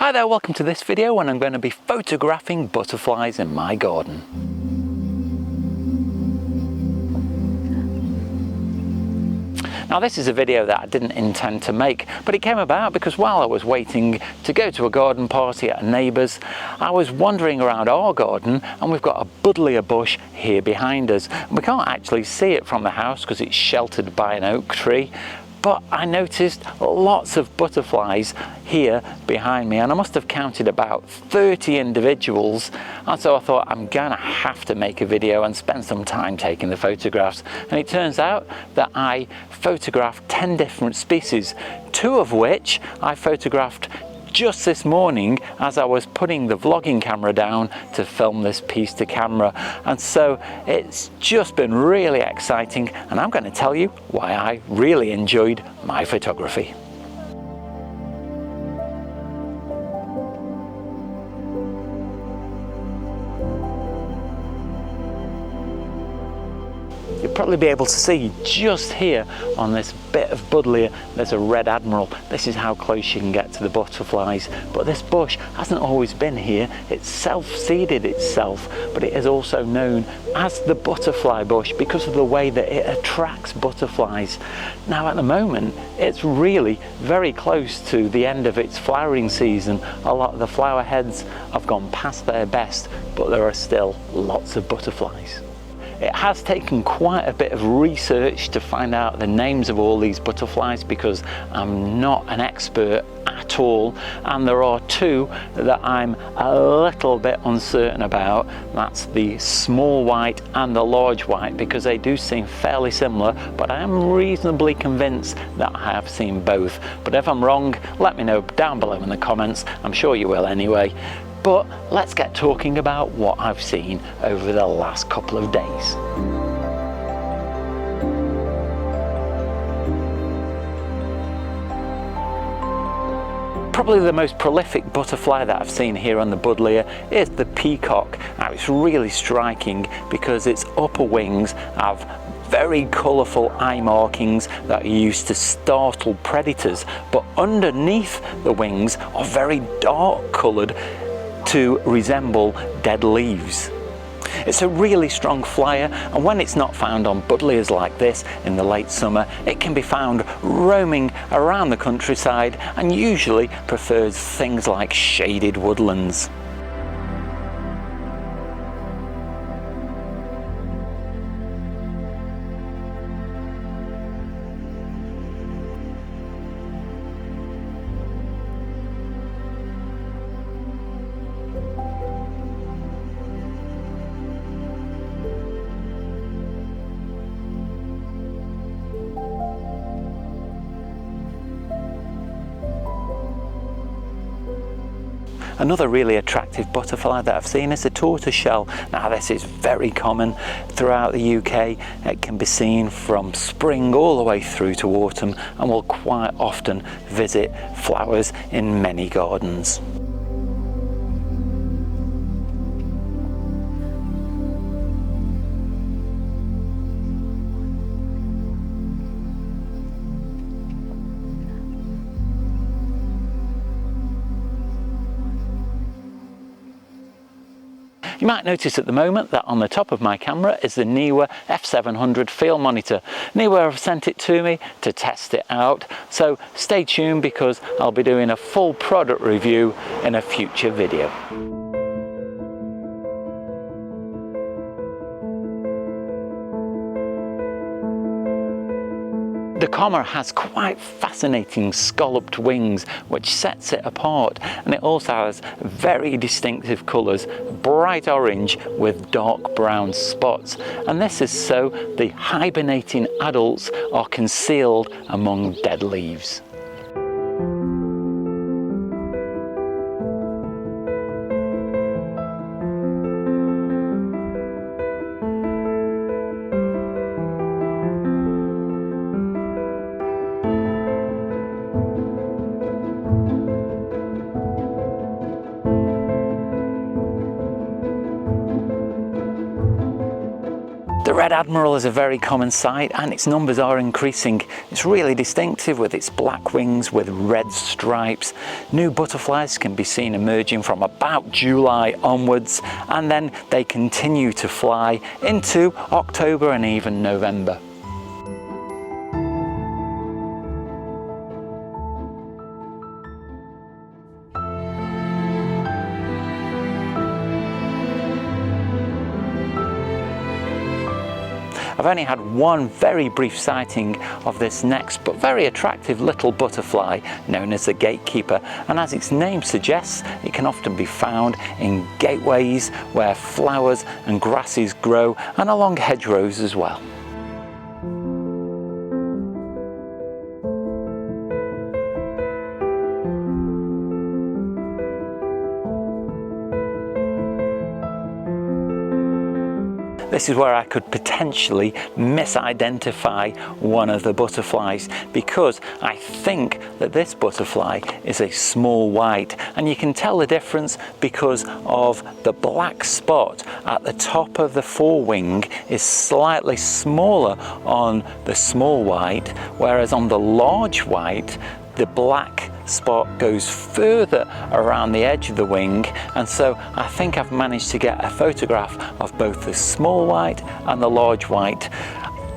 Hi there, welcome to this video when I'm going to be photographing butterflies in my garden. Now this is a video that I didn't intend to make, but it came about because while I was waiting to go to a garden party at a neighbour's, I was wandering around our garden and we've got a buddleia bush here behind us. We can't actually see it from the house because it's sheltered by an oak tree. But I noticed lots of butterflies here behind me, and I must have counted about 30 individuals, and so I thought I'm gonna have to make a video and spend some time taking the photographs. And it turns out that I photographed 10 different species, 2 of which I photographed just this morning as I was putting the vlogging camera down to film this piece to camera. And so it's just been really exciting, and I'm going to tell you why I really enjoyed my photography. You'll probably be able to see just here on this bit of buddleia there's a red Admiral. This is how close you can get to the butterflies. But this bush hasn't always been here. It's self-seeded itself, but it is also known as the butterfly bush because of the way that it attracts butterflies. Now at the moment it's really very close to the end of its flowering season. A lot of the flower heads have gone past their best, but there are still lots of butterflies. It has taken quite a bit of research to find out the names of all these butterflies because I'm not an expert at all, and there are 2 that I'm a little bit uncertain about. That's the small white and the large white, because they do seem fairly similar, but I am reasonably convinced that I have seen both. But if I'm wrong, let me know down below in the comments. I'm sure you will anyway. But let's get talking about what I've seen over the last couple of days. Probably the most prolific butterfly that I've seen here on the buddleia is the peacock. Now it's really striking because its upper wings have very colourful eye markings that are used to startle predators, but underneath the wings are very dark coloured to resemble dead leaves. It's a really strong flyer, and when it's not found on buddleias like this in the late summer, it can be found roaming around the countryside and usually prefers things like shaded woodlands. Another really attractive butterfly that I've seen is the tortoiseshell. Now this is very common throughout the UK. It can be seen from spring all the way through to autumn and will quite often visit flowers in many gardens. You might notice at the moment that on the top of my camera is the Neewer F700 field monitor. Neewer have sent it to me to test it out, so stay tuned because I'll be doing a full product review in a future video. The comma has quite fascinating scalloped wings which sets it apart, and it also has very distinctive colours, bright orange with dark brown spots, and this is so the hibernating adults are concealed among dead leaves. There red admiral is a very common sight and its numbers are increasing. It's really distinctive with its black wings with red stripes. New butterflies can be seen emerging from about July onwards, and then they continue to fly into October and even November. I've only had one very brief sighting of this next but very attractive little butterfly known as the Gatekeeper, and as its name suggests, it can often be found in gateways where flowers and grasses grow and along hedgerows as well. This is where I could potentially misidentify one of the butterflies, because I think that this butterfly is a small white, and you can tell the difference because of the black spot at the top of the forewing is slightly smaller on the small white, whereas on the large white the black spot goes further around the edge of the wing, and so I think I've managed to get a photograph of both the small white and the large white.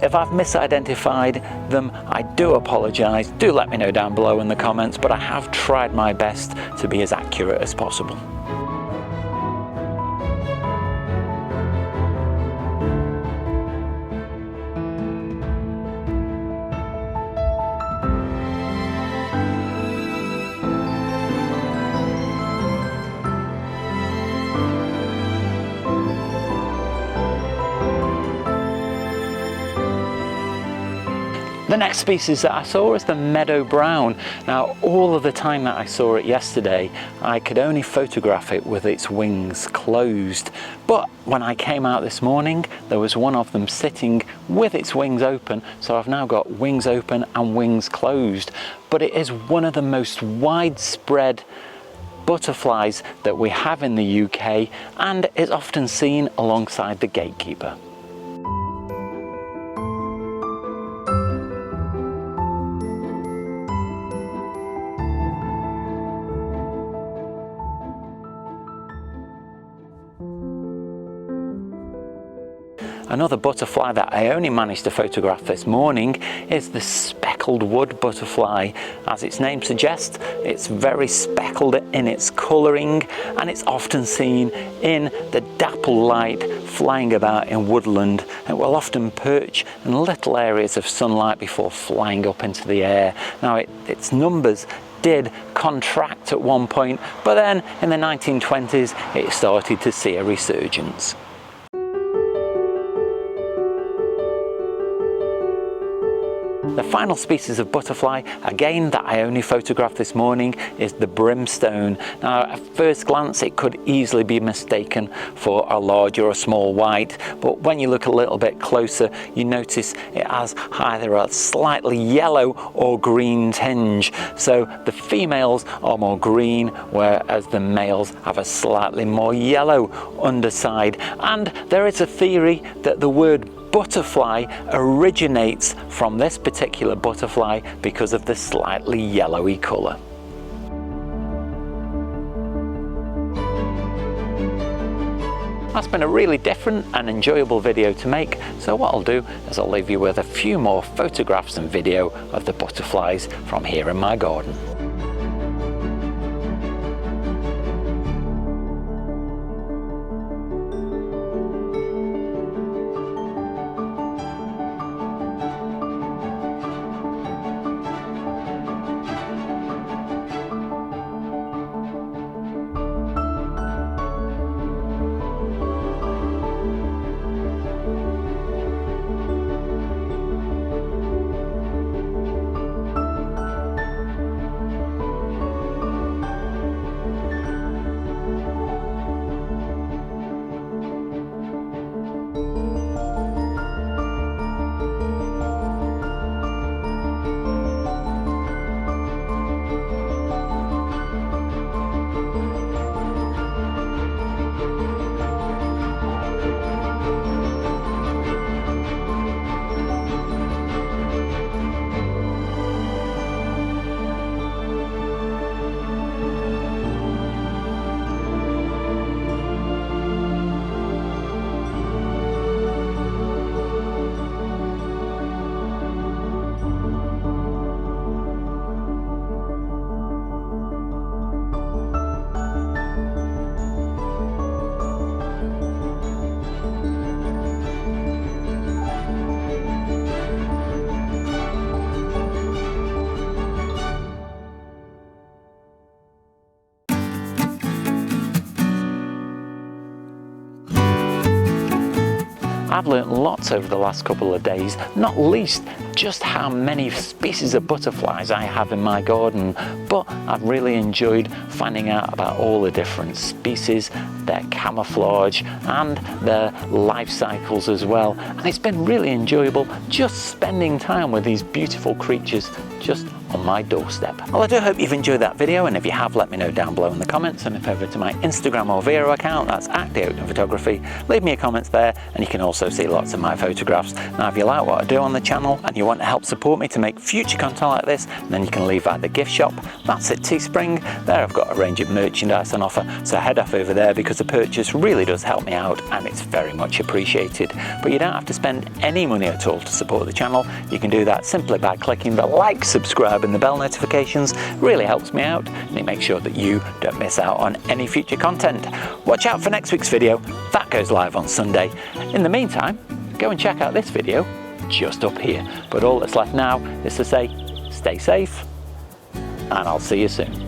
If I've misidentified them, I do apologise. Do let me know down below in the comments, but I have tried my best to be as accurate as possible. The next species that I saw is the Meadow Brown. Now, all of the time that I saw it yesterday, I could only photograph it with its wings closed. But when I came out this morning, there was one of them sitting with its wings open, so I've now got wings open and wings closed. But it is one of the most widespread butterflies that we have in the UK, and is often seen alongside the Gatekeeper. Another butterfly that I only managed to photograph this morning is the Speckled Wood butterfly. As its name suggests, it's very speckled in its colouring, and it's often seen in the dapple light flying about in woodland. It will often perch in little areas of sunlight before flying up into the air. Now its numbers did contract at one point, but then in the 1920s it started to see a resurgence. The final species of butterfly, again that I only photographed this morning, is the Brimstone. Now at first glance it could easily be mistaken for a large or a small white, but when you look a little bit closer you notice it has either a slightly yellow or green tinge. So the females are more green, whereas the males have a slightly more yellow underside. And there is a theory that the word butterfly originates from this particular butterfly because of the slightly yellowy colour. That's been a really different and enjoyable video to make, so what I'll do is I'll leave you with a few more photographs and video of the butterflies from here in my garden. I've learnt lots over the last couple of days, not least just how many species of butterflies I have in my garden, but I've really enjoyed finding out about all the different species, their camouflage and their life cycles as well, and it's been really enjoyable just spending time with these beautiful creatures just on my doorstep. Well, I do hope you've enjoyed that video, and if you have, let me know down below in the comments, and if over to my Instagram or Vero account, that's @Oakden leave me your comments there, and you can also see lots of my photographs. Now, if you like what I do on the channel and you want to help support me to make future content like this, then you can leave at the gift shop. That's at Teespring. There I've got a range of merchandise on offer, so head off over there because the purchase really does help me out and it's very much appreciated. But you don't have to spend any money at all to support the channel. You can do that simply by clicking the like, subscribe and the bell notifications. It really helps me out and it makes sure that you don't miss out on any future content. Watch out for next week's video. That goes live on Sunday. In the meantime, go and check out this video just up here. But all that's left now is to say, stay safe, and I'll see you soon.